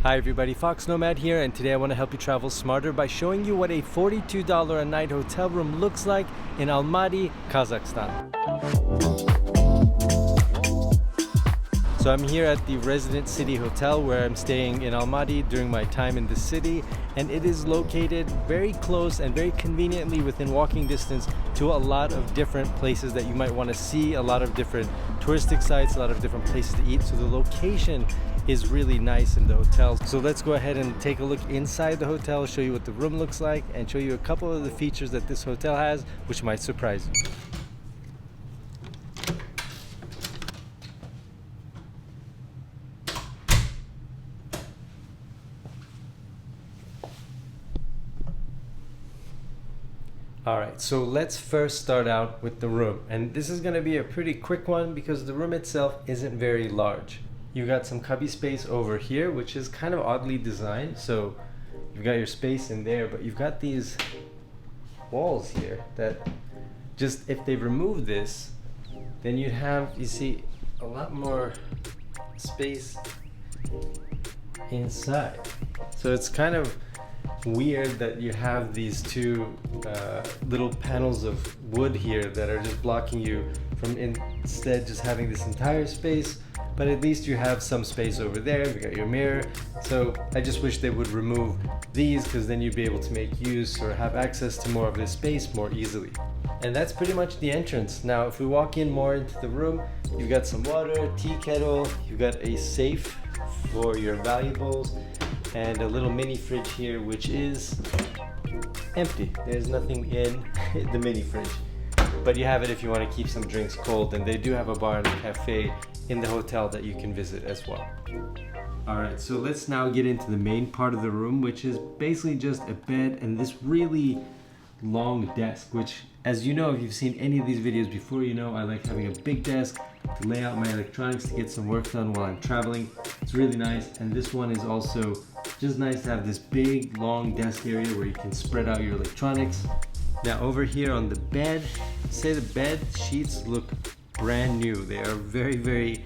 Hi everybody, foXnoMad here, and today I want to help you travel smarter by showing you what a $42 a night hotel room looks like in Almaty, Kazakhstan. So I'm here at the Resident City Hotel where I'm staying in Almaty during my time in the city, and it is located very close and very conveniently within walking distance to a lot of different places that you might want to see, a lot of different touristic sites, a lot of different places to eat. So the location is really nice in the hotel. So let's go ahead and take a look inside the hotel, show you what the room looks like, and show you a couple of the features that this hotel has, which might surprise you. Alright, so let's first start out with the room. And this is going to be a pretty quick one because the room itself isn't very large. You got some cubby space over here, which is kind of oddly designed. So you've got your space in there, but you've got these walls here that just, if they remove this, then you'd have, you see, a lot more space inside. So it's kind of weird that you have these two little panels of wood here that are just blocking you from instead just having this entire space. But at least you have some space over there. You got your mirror. So I just wish they would remove these, because then you'd be able to make use or have access to more of this space more easily. And that's pretty much the entrance. Now if we walk in more into the room, you've got some water, tea kettle, you've got a safe for your valuables, and a little mini fridge here, which is empty. There's nothing in the mini fridge, but you have it if you want to keep some drinks cold, and they do have a bar and a cafe in the hotel that you can visit as well. Alright, so let's now get into the main part of the room, which is basically just a bed and this really long desk, which, as you know, if you've seen any of these videos before, you know I like having a big desk to lay out my electronics to get some work done while I'm traveling. It's really nice, and this one is also just nice to have this big long desk area where you can spread out your electronics. Now over here on the bed, say the bed sheets look brand new. They are very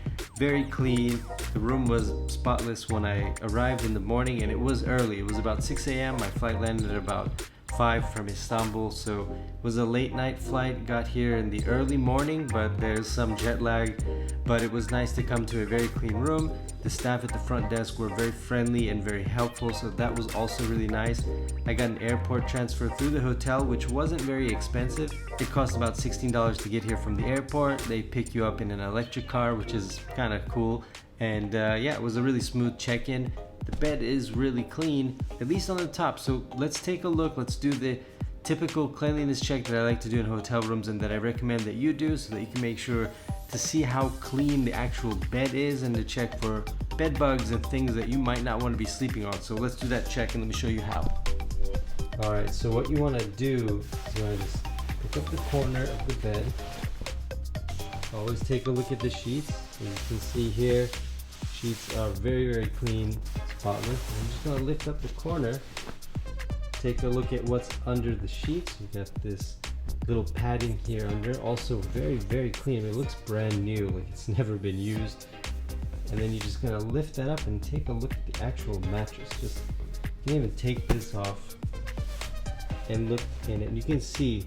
clean. The room was spotless when I arrived in the morning, and it was early. It was about 6 a.m. My flight landed at about 5 from Istanbul, so it was a late night flight. Got here in the early morning, but there's some jet lag. But it was nice to come to a very clean room. The staff at the front desk were very friendly and very helpful, so that was also really nice. I got an airport transfer through the hotel, which wasn't very expensive. It cost about $16 to get here from the airport. They pick you up in an electric car, which is kind of cool. And yeah, it was a really smooth check-in. The bed is really clean, at least on the top. So let's take a look. Let's do the typical cleanliness check that I like to do in hotel rooms and that I recommend that you do, so that you can make sure to see how clean the actual bed is and to check for bed bugs and things that you might not want to be sleeping on. So let's do that check and let me show you how. Alright, so what you want to do is you want to just pick up the corner of the bed. Always take a look at the sheets. As you can see here, sheets are very clean, spotless. I'm just going to lift up the corner, take a look at what's under the sheets. You got this little padding here under, also very clean. It looks brand new, like it's never been used. And then you're just going to lift that up and take a look at the actual mattress. Just, you can even take this off and look in it, and you can see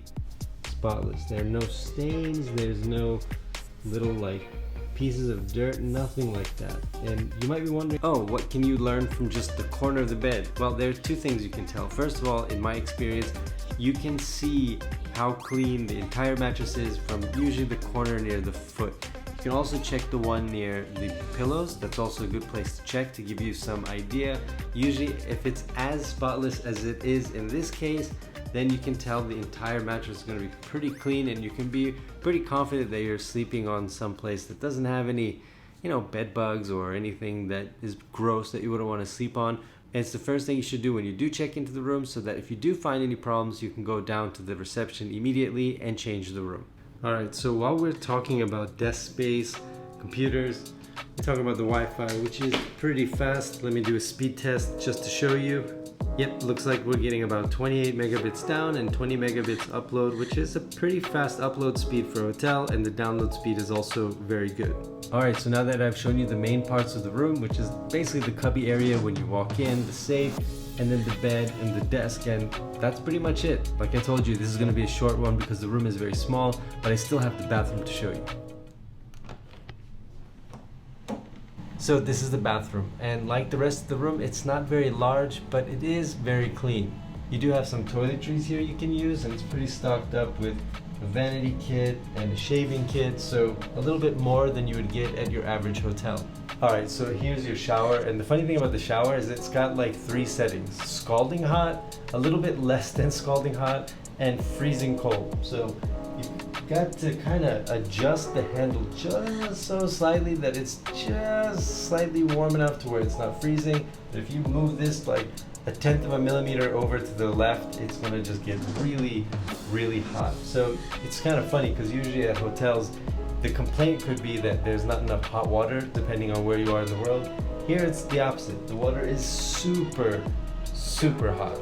spotless. There are no stains, there's no little like pieces of dirt, nothing like that. And you might be wondering, oh, what can you learn from just the corner of the bed? Well, there are two things you can tell. First of all, in my experience, you can see how clean the entire mattress is from usually the corner near the foot. You can also check the one near the pillows. That's also a good place to check to give you some idea. Usually if it's as spotless as it is in this case, then you can tell the entire mattress is going to be pretty clean, and you can be pretty confident that you're sleeping on some place that doesn't have any, you know, bed bugs or anything that is gross that you wouldn't want to sleep on. And it's the first thing you should do when you do check into the room, so that if you do find any problems, you can go down to the reception immediately and change the room. Alright, so while we're talking about desk space, computers, we're talking about the Wi-Fi, which is pretty fast. Let me do a speed test just to show you. Yep, looks like we're getting about 28 megabits down and 20 megabits upload, which is a pretty fast upload speed for a hotel, and the download speed is also very good. Alright, so now that I've shown you the main parts of the room, which is basically the cubby area when you walk in, the safe, and then the bed and the desk, and that's pretty much it. Like I told you, this is going to be a short one because the room is very small, but I still have the bathroom to show you. So this is the bathroom, and like the rest of the room, it's not very large, but it is very clean. You do have some toiletries here you can use, and it's pretty stocked up with a vanity kit and a shaving kit, so a little bit more than you would get at your average hotel. Alright, so here's your shower, and the funny thing about the shower is it's got like 3 settings: scalding hot, a little bit less than scalding hot, and freezing cold. So you've got to kind of adjust the handle just so slightly that it's just slightly warm enough to where it's not freezing. But if you move this like a 1/10 of a millimeter over to the left, it's gonna just get really, really hot. So it's kind of funny because usually at hotels, the complaint could be that there's not enough hot water depending on where you are in the world. Here it's the opposite. The water is super, super hot.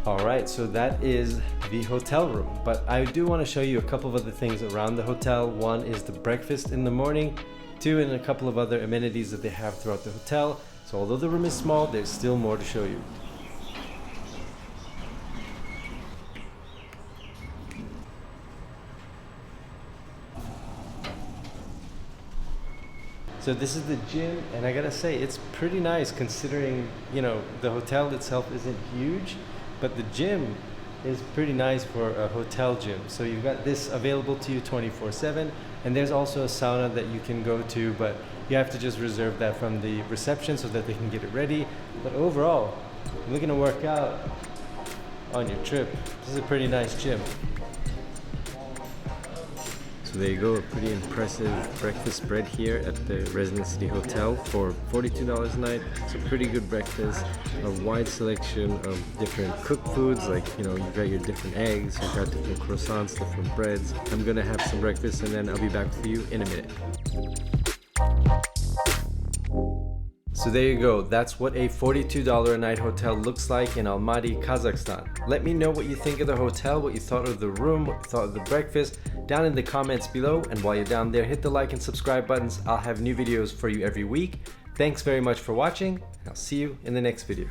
Alright, so that is the hotel room, but I do want to show you a couple of other things around the hotel. One is the breakfast in the morning, 2, and a couple of other amenities that they have throughout the hotel. So although the room is small, there's still more to show you. So this is the gym, and I gotta say, it's pretty nice considering, you know, the hotel itself isn't huge, but the gym is pretty nice for a hotel gym. So you've got this available to you 24/7, and there's also a sauna that you can go to, but you have to just reserve that from the reception so that they can get it ready. But overall, you're looking to work out on your trip. This is a pretty nice gym. So there you go, a pretty impressive breakfast spread here at the Residence City Hotel for $42 a night. It's a pretty good breakfast, a wide selection of different cooked foods, like, you know, you've got your different eggs, you've got different croissants, different breads. I'm gonna have some breakfast and then I'll be back for you in a minute. So there you go, that's what a $42 a night hotel looks like in Almaty, Kazakhstan. Let me know what you think of the hotel, what you thought of the room, what you thought of the breakfast, down in the comments below. And while you're down there, hit the like and subscribe buttons. I'll have new videos for you every week. Thanks very much for watching, and I'll see you in the next video.